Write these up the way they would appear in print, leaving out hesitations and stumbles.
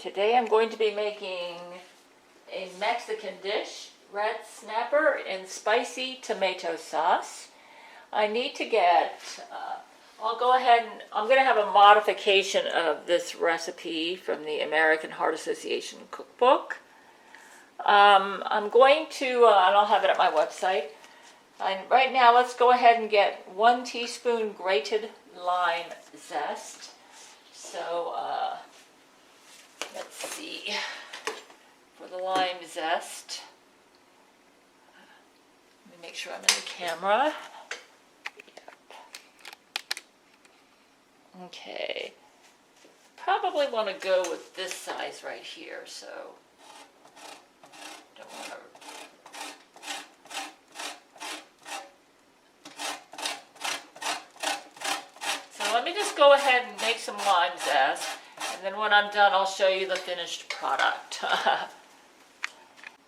Today I'm going to be making a Mexican dish, red snapper in spicy tomato sauce. I need to get, I'll go ahead and, I'm going to have a modification of this recipe from the American Heart Association cookbook. I'm going to, and I'll have it at my website. Right now, let's go ahead and get 1 teaspoon grated lime zest. So, let's see, for the lime zest, let me make sure I'm in the camera. Yep. Okay, probably want to go with this size right here, so don't want to. So let me just go ahead and make some lime zest. And then when I'm done, I'll show you the finished product. I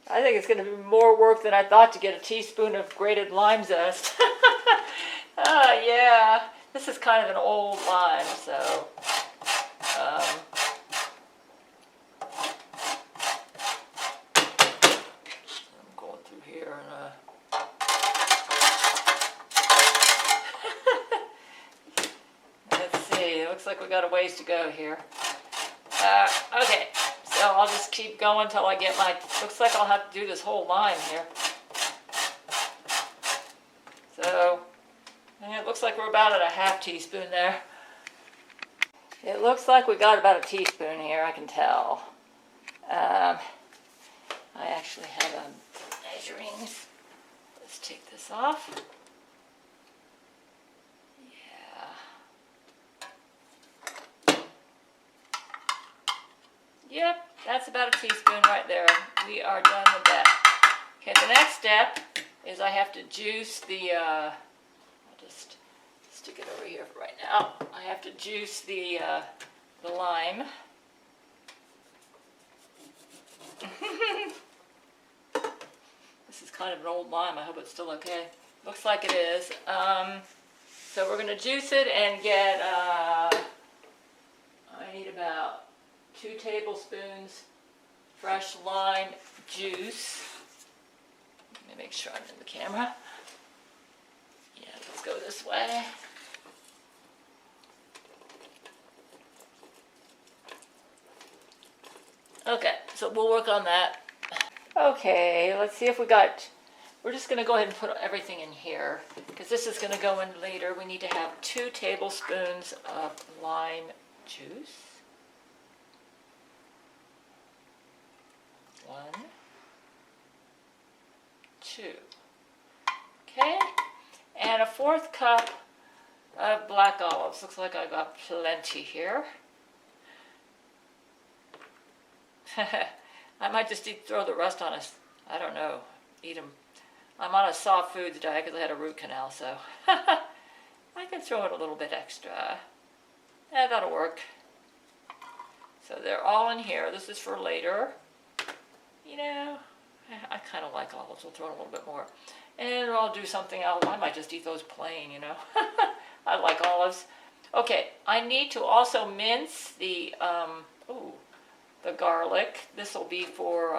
think it's going to be more work than I thought to get a teaspoon of grated lime zest. Yeah, this is kind of an old lime, so. I'm going through here and let's see, it looks like we got a ways to go here. Okay, so I'll just keep going until I get my, looks like I'll have to do this whole lime here. So, and it looks like we're about at a half teaspoon there. It looks like we got about a teaspoon here, I can tell. I actually have measurings. Let's take this off. Yep, that's about a teaspoon right there. We are done with that. Okay, the next step is I have to juice the, I'll just stick it over here for right now. I have to juice the lime. This is kind of an old lime. I hope it's still okay. Looks like it is. So we're going to juice it and get, I need about 2 tablespoons fresh lime juice. Let me make sure I'm in the camera. Yeah, let's go this way. Okay, so we'll work on that. Okay, let's see if we got, we're just going to go ahead and put everything in here because this is going to go in later. We need to have 2 tablespoons of lime juice. 1, 2. Okay, and a 1/4 cup of black olives. Looks like I got plenty here. I might just throw the rest on us. I don't know. Eat them. I'm on a soft foods diet because I had a root canal, so I can throw in a little bit extra. Yeah, that'll work. So they're all in here. This is for later. You know, I kind of like olives. We'll throw in a little bit more. And I'll do something else. I might just eat those plain, you know. I like olives. Okay, I need to also mince the garlic. This will be for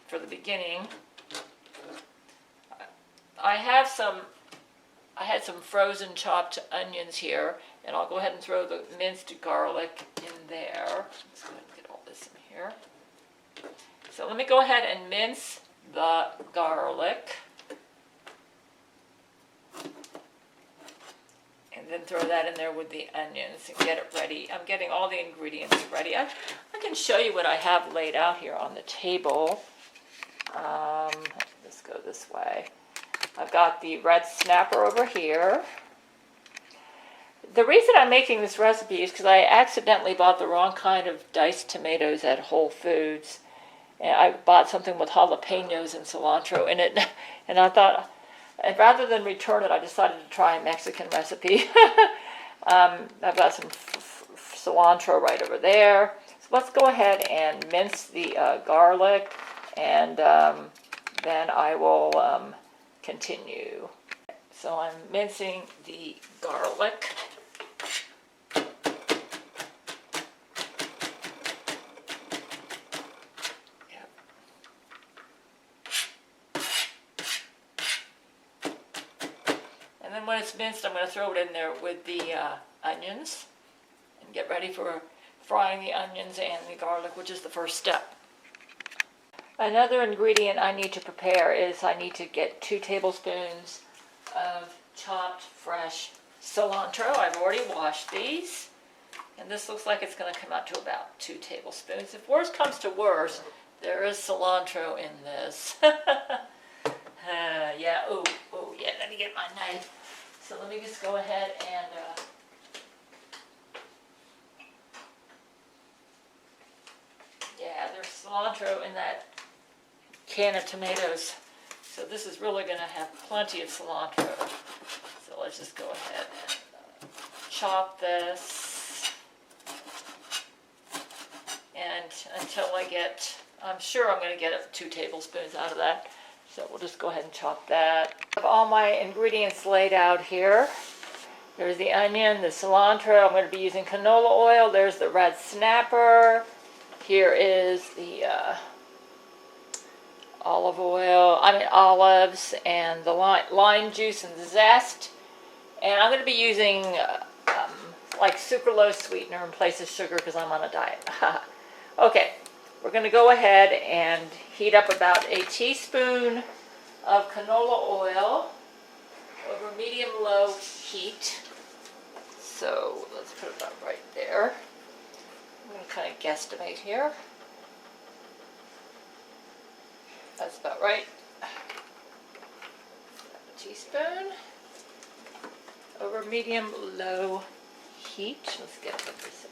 the beginning. I had some frozen chopped onions here, and I'll go ahead and throw the minced garlic in there. Let's go ahead and get all this in here. So let me go ahead and mince the garlic. And then throw that in there with the onions and get it ready. I'm getting all the ingredients ready. I can show you what I have laid out here on the table. Let's go this way. I've got the red snapper over here. The reason I'm making this recipe is because I accidentally bought the wrong kind of diced tomatoes at Whole Foods. And I bought something with jalapenos and cilantro in it. And I thought, and rather than return it, I decided to try a Mexican recipe. I've got some cilantro right over there. So let's go ahead and mince the garlic, and then I will continue. So I'm mincing the garlic. when it's minced, I'm going to throw it in there with the onions and get ready for frying the onions and the garlic, which is the first step. Another ingredient I need to prepare is I need to get 2 tablespoons of chopped fresh cilantro. I've already washed these, and this looks like it's going to come out to about 2 tablespoons. If worse comes to worse, there is cilantro in this. Yeah, oh, yeah, let me get my knife. So let me just go ahead and yeah, there's cilantro in that can of tomatoes. So this is really going to have plenty of cilantro. So let's just go ahead and chop this. And until I'm sure I'm going to get 2 tablespoons out of that. So we'll just go ahead and chop that. I have all my ingredients laid out here. There's the onion, the cilantro. I'm going to be using canola oil. There's the red snapper. Here is the olives and the lime juice and the zest. And I'm going to be using like sucralose sweetener in place of sugar because I'm on a diet. Okay, we're going to go ahead and heat up about a teaspoon of canola oil over medium-low heat. So let's put it about right there. I'm going to kind of guesstimate here. That's about right. A teaspoon over medium-low heat. Let's get this.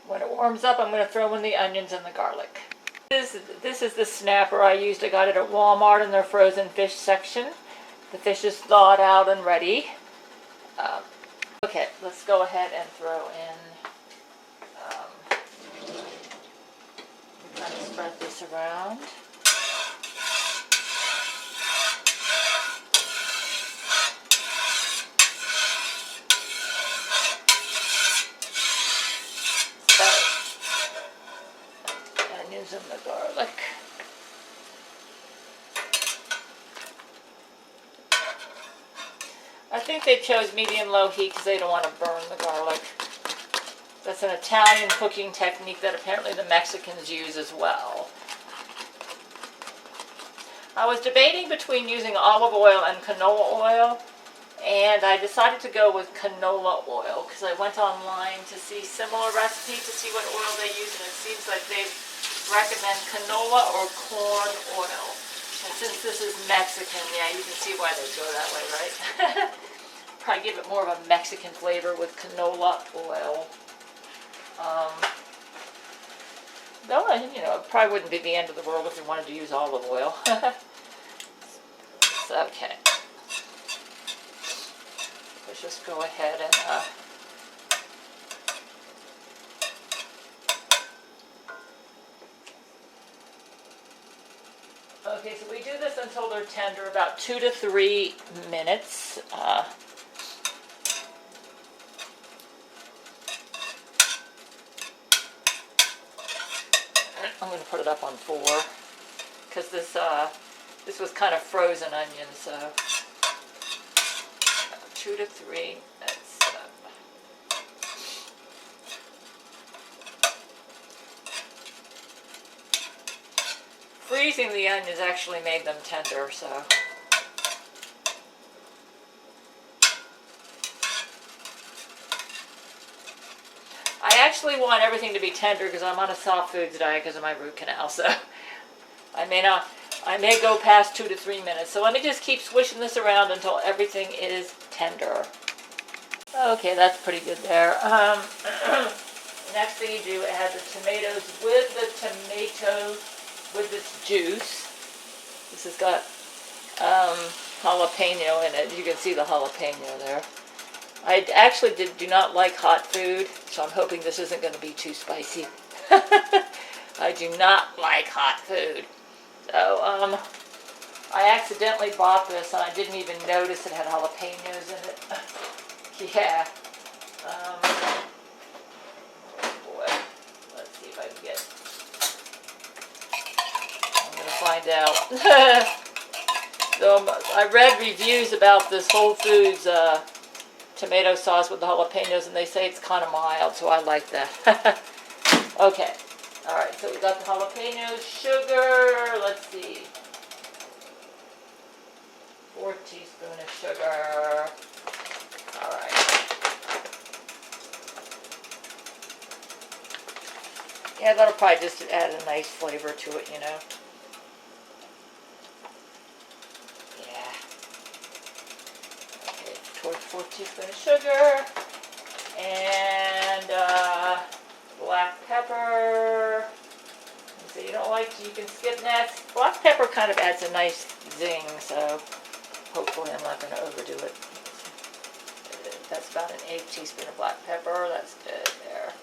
When it warms up, I'm going to throw in the onions and the garlic. This is the snapper I used. I got it at Walmart in their frozen fish section. The fish is thawed out and ready. Okay, let's go ahead and throw in. Kind of spread this around. Onions and the garlic. I think they chose medium-low heat because they don't want to burn the garlic. That's an Italian cooking technique that apparently the Mexicans use as well. I was debating between using olive oil and canola oil, and I decided to go with canola oil because I went online to see similar recipes to see what oil they use, and it seems like they recommend canola or corn oil. And since this is Mexican, yeah, you can see why they go that way, right? Probably give it more of a Mexican flavor with canola oil. Though, you know, it probably wouldn't be the end of the world if you wanted to use olive oil. So, okay. Let's just go ahead and okay, so we do this until they're tender, about 2 to 3 minutes. I'm going to put it up on 4 because this was kind of frozen onion, so 2 to 3 minutes. Freezing the onions actually made them tender, so. I actually want everything to be tender because I'm on a soft foods diet because of my root canal, so I may go past 2 to 3 minutes. So let me just keep swishing this around until everything is tender. Okay, that's pretty good there. Next thing you do, add the tomatoes with this juice. This has got jalapeno in it. You can see the jalapeno there. I actually do not like hot food, so I'm hoping this isn't going to be too spicy. I do not like hot food. So, I accidentally bought this and I didn't even notice it had jalapenos in it. Yeah. Oh boy. Let's see if I can get... I'm going to find out. So I read reviews about this Whole Foods tomato sauce with the jalapenos, and they say it's kind of mild, so I like that. Okay. All right, so we got the jalapenos, sugar, let's see. 4 teaspoons of sugar. All right. Yeah, that'll probably just add a nice flavor to it, you know. Yeah. Okay, 4 teaspoons of sugar. And black pepper. So you don't like, you can skip that. Black pepper kind of adds a nice zing, so hopefully I'm not going to overdo it. That's about an 1/8 teaspoon of black pepper. That's good there.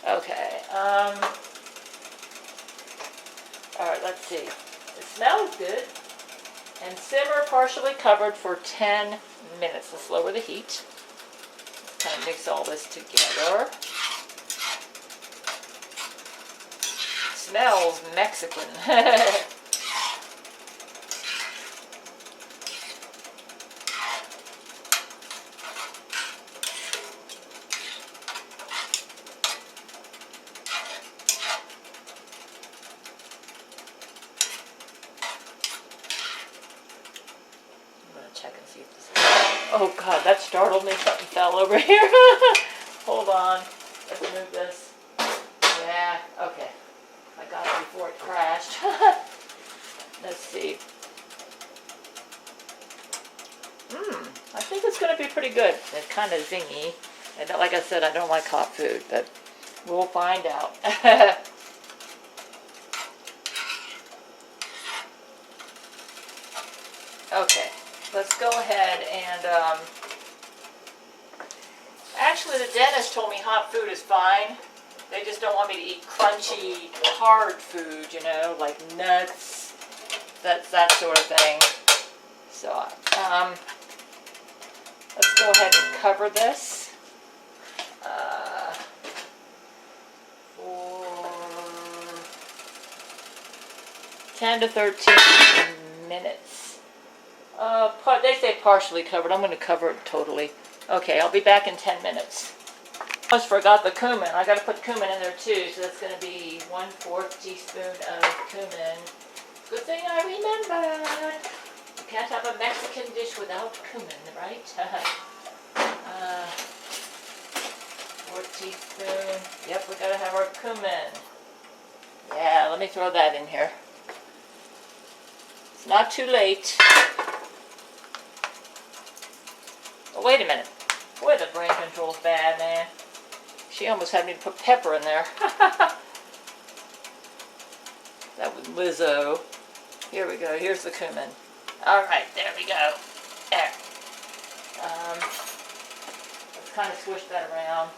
Okay. All right, let's see. It smells good. And simmer partially covered for 10 minutes. Let's lower the heat. Kind of mix all this together. Smells Mexican. Oh God, that startled me. Something fell over here. Hold on. Let's move this. Yeah, okay. I got it before it crashed. Let's see. I think it's going to be pretty good. It's kind of zingy. And like I said, I don't like hot food, but we'll find out. Okay. Let's go ahead and, actually the dentist told me hot food is fine. They just don't want me to eat crunchy, hard food, you know, like nuts, that sort of thing. So, let's go ahead and cover this for 10 to 13 minutes. They say partially covered. I'm going to cover it totally. Okay, I'll be back in 10 minutes. Almost forgot the cumin. I got to put cumin in there too, so that's going to be 1/4 teaspoon of cumin. Good thing I remembered. You can't have a Mexican dish without cumin, right? 4 teaspoon. Yep, we got to have our cumin. Yeah, let me throw that in here. It's not too late. Oh, wait a minute. Boy, the brain control's bad, man. She almost had me put pepper in there. That was Lizzo. Here we go. Here's the cumin. All right, there we go. There. Let's kind of swish that around.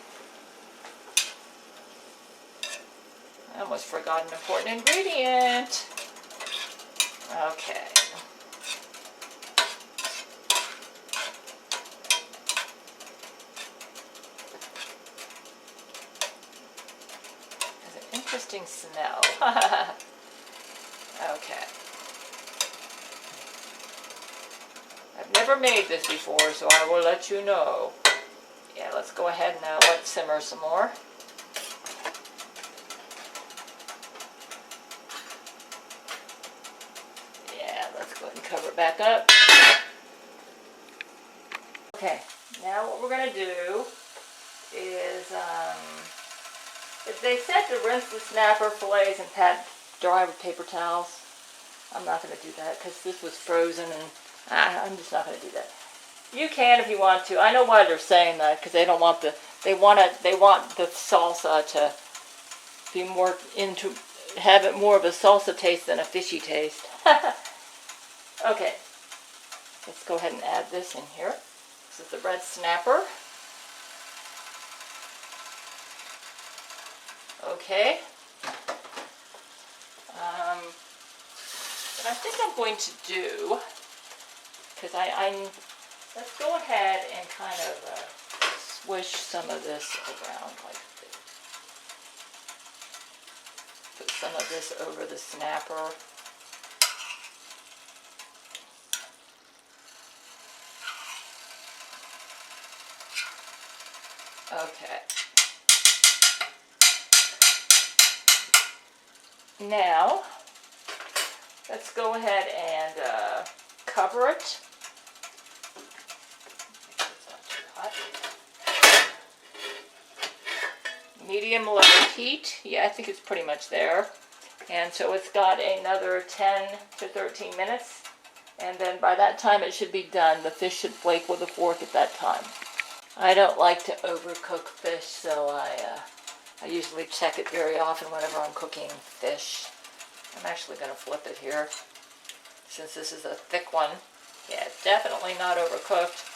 I almost forgot an important ingredient. Okay. Interesting smell. Okay. I've never made this before, so I will let you know. Yeah, let's go ahead and now let it simmer some more. Yeah, let's go ahead and cover it back up. Okay, now what we're going to do is, they said to rinse the snapper fillets and pat dry with paper towels. I'm not going to do that because this was frozen, and I'm just not going to do that. You can if you want to. I know why they're saying that, because they don't want they want the salsa to be more have it more of a salsa taste than a fishy taste. Okay, let's go ahead and add this in here. This is the red snapper. Okay. What I think I'm going to do, because let's go ahead and kind of swish some of this around like this. Put some of this over the snapper. Okay. Now, let's go ahead and cover it. It's not too hot. Medium-low heat. Yeah, I think it's pretty much there. And so it's got another 10 to 13 minutes. And then by that time it should be done. The fish should flake with a fork at that time. I don't like to overcook fish, so I usually check it very often whenever I'm cooking fish. I'm actually going to flip it here, since this is a thick one. Yeah, it's definitely not overcooked.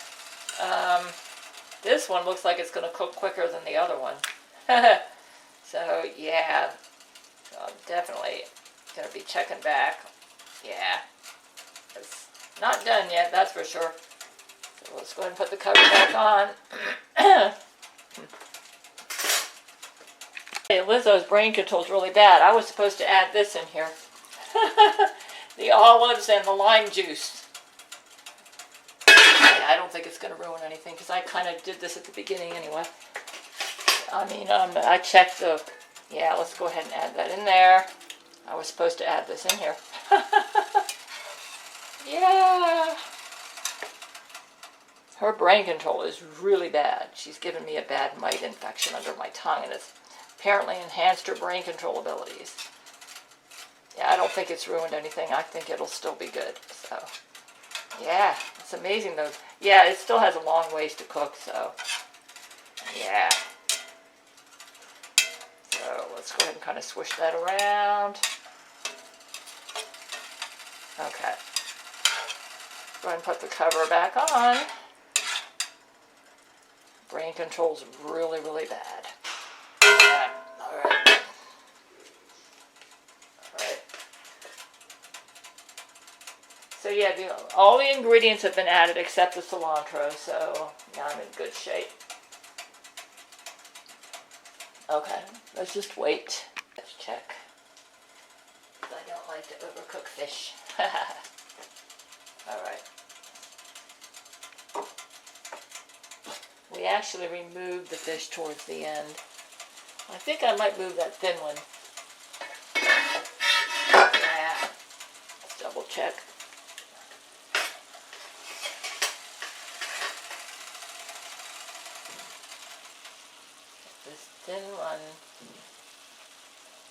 This one looks like it's going to cook quicker than the other one. So yeah, I'm definitely going to be checking back. Yeah, it's not done yet, that's for sure. So let's go ahead and put the cover back on. Hey, Lizzo's brain control's really bad. I was supposed to add this in here. The olives and the lime juice. Yeah, I don't think it's going to ruin anything because I kind of did this at the beginning anyway. I mean, I checked the... Yeah, let's go ahead and add that in there. I was supposed to add this in here. Yeah. Her brain control is really bad. She's given me a bad mite infection under my tongue, and it's apparently enhanced her brain control abilities. Yeah, I don't think it's ruined anything. I think it'll still be good. So, yeah, it's amazing though. Yeah, it still has a long ways to cook, so, yeah. So let's go ahead and kind of swish that around. Okay. Go ahead and put the cover back on. Brain control's really, really bad. Yeah, alright. Alright. So yeah, all the ingredients have been added except the cilantro, so now I'm in good shape. Okay, let's just wait. Let's check. I don't like to overcook fish. Alright. We actually removed the fish towards the end. I think I might move that thin one. Yeah. Let's double check. This thin one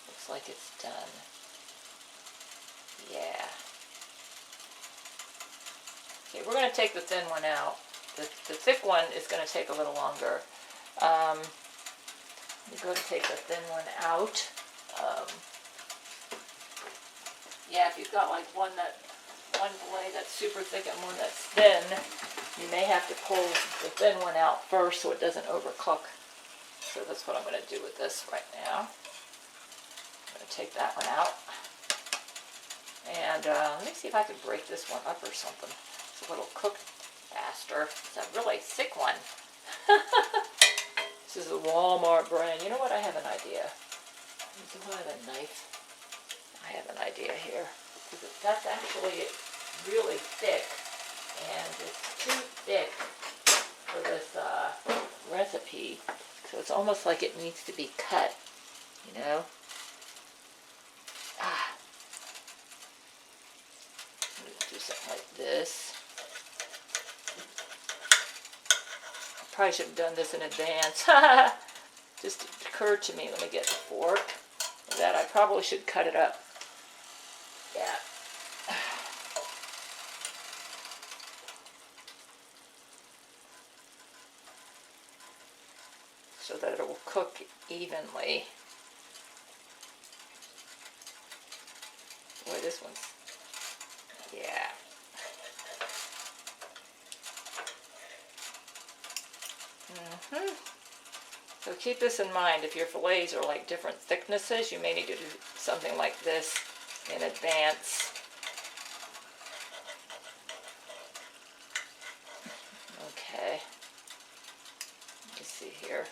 looks like it's done. Yeah. Okay, we're going to take the thin one out. The thick one is going to take a little longer. You go to take the thin one out. Yeah, if you've got like one fillet that's super thick and one that's thin, you may have to pull the thin one out first so it doesn't overcook. So that's what I'm going to do with this right now. I'm going to take that one out. And let me see if I can break this one up or something so it'll cook faster. It's a really thick one. This is a Walmart brand. You know what? I have an idea. Do I have a knife? I have an idea here. That's actually really thick, and it's too thick for this recipe. So it's almost like it needs to be cut, you know? Do something like this. Probably should have done this in advance. Just occurred to me. Let me get the fork. That I probably should cut it up. Yeah. So that it will cook evenly. Boy, this one's, yeah. So keep this in mind. If your fillets are like different thicknesses, you may need to do something like this in advance. Okay. Let me see here.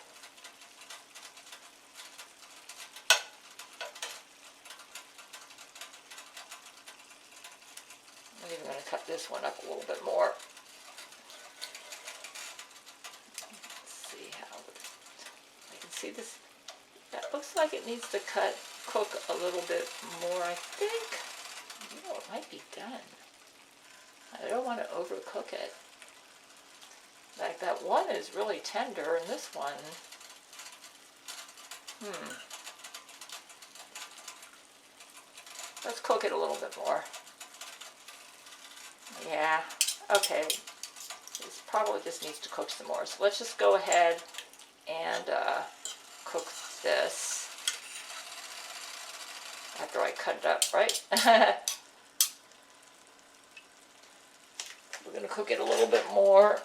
I'm even going to cut this one up a little bit more. Let's see how see this, that looks like it needs to cook a little bit more, I think. You know, it might be done. I don't want to overcook it. Like that one is really tender, and this one, let's cook it a little bit more. Yeah, okay. This probably just needs to cook some more. So let's just go ahead and cook this after I cut it up, right? We're going to cook it a little bit more.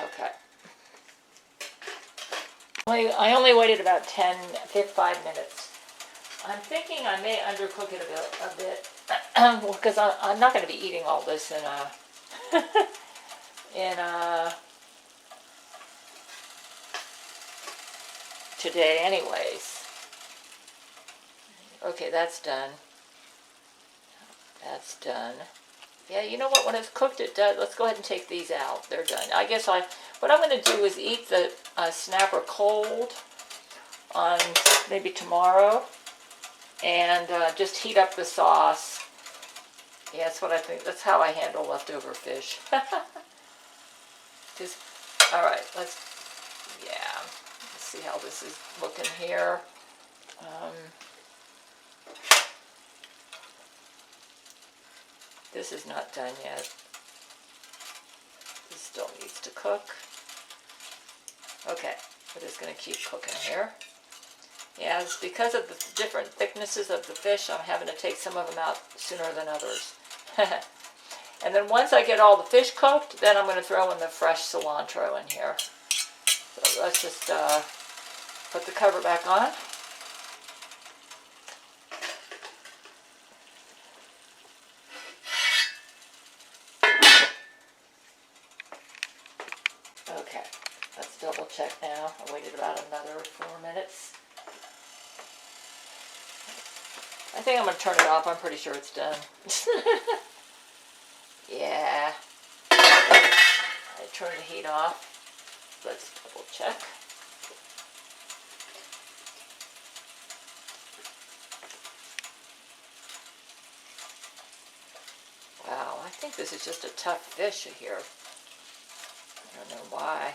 Okay. I only waited about 5 minutes. I'm thinking I may undercook it a bit because I'm not going to be eating all this today anyways. Okay, that's done. That's done. Yeah, you know what? When it's cooked, it does. Let's go ahead and take these out. They're done. I guess what I'm going to do is eat the snapper cold on maybe tomorrow, and just heat up the sauce. Yeah, that's what I think. That's how I handle leftover fish. Just, all right. Let's see how this is looking here. This is not done yet. This still needs to cook. Okay, we're just going to keep cooking here. Yeah, it's because of the different thicknesses of the fish, I'm having to take some of them out sooner than others. And then once I get all the fish cooked, then I'm going to throw in the fresh cilantro in here. So let's just put the cover back on. Okay, let's double check now. I waited about another 4 minutes. I think I'm going to turn it off. I'm pretty sure it's done. Yeah. I turned the heat off. Let's double check. Wow, I think this is just a tough fish here. I don't know why.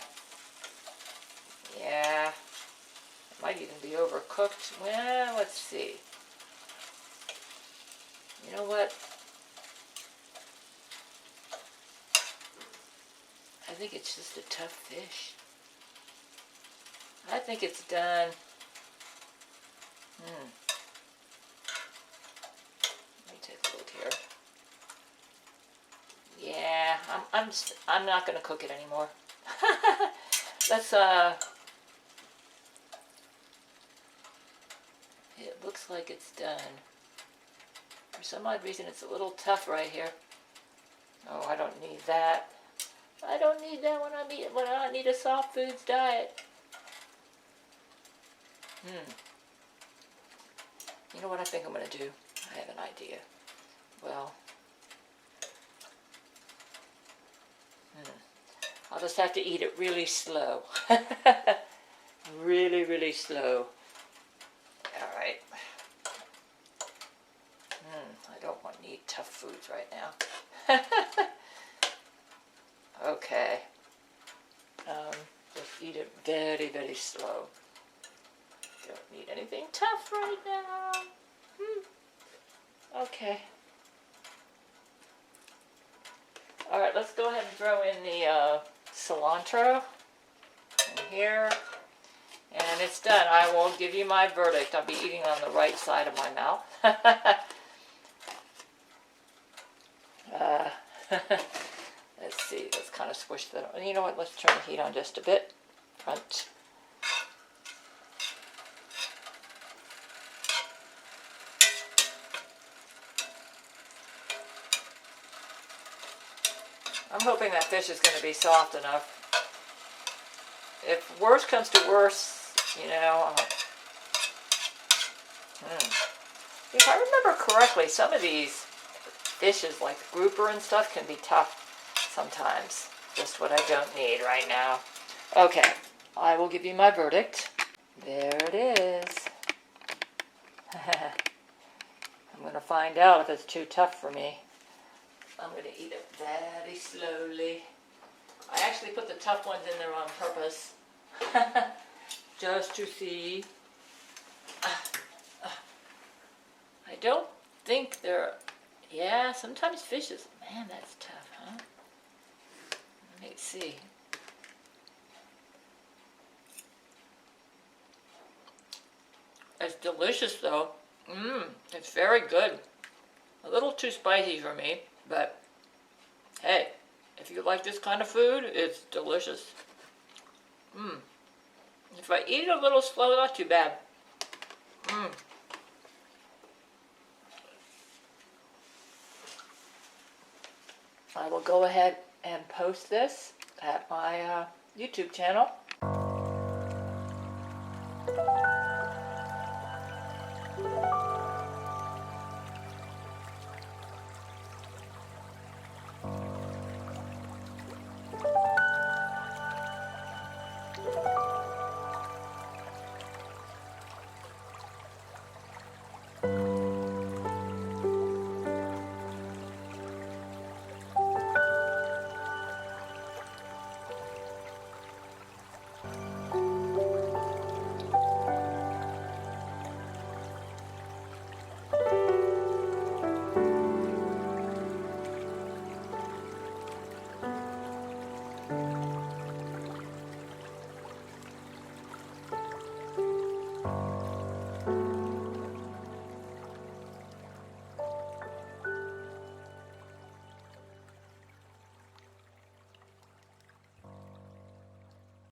Yeah. It might even be overcooked. Well, let's see. You know what? I think it's just a tough fish. I think it's done. Let me take a look here. Yeah, I'm not going to cook it anymore. Let's it looks like it's done. For some odd reason, it's a little tough right here. Oh, I don't need that. I don't need that when I need a soft foods diet. You know what I think I'm going to do? I have an idea. Well, I'll just have to eat it really slow. Really, really slow. All right. I don't need tough foods right now. Okay. Just eat it very, very slow. Don't need anything tough right now. Okay. All right, let's go ahead and throw in the cilantro in here. And it's done. I will give you my verdict. I'll be eating on the right side of my mouth. Let's see. Let's kind of squish that. You know what? Let's turn the heat on just a bit. Front. I'm hoping that fish is going to be soft enough. If worse comes to worse, you know. If I remember correctly, some of these fishes like grouper and stuff can be tough sometimes. Just what I don't need right now. Okay, I will give you my verdict. There it is. I'm going to find out if it's too tough for me. I'm going to eat it very slowly. I actually put the tough ones in there on purpose. Just to see. I don't think they're... Yeah, sometimes fishes... Man, that's tough, huh? Let me see. It's delicious, though. It's very good. A little too spicy for me, but hey, if you like this kind of food, it's delicious. If I eat it a little slow, not too bad. I will go ahead and post this at my YouTube channel.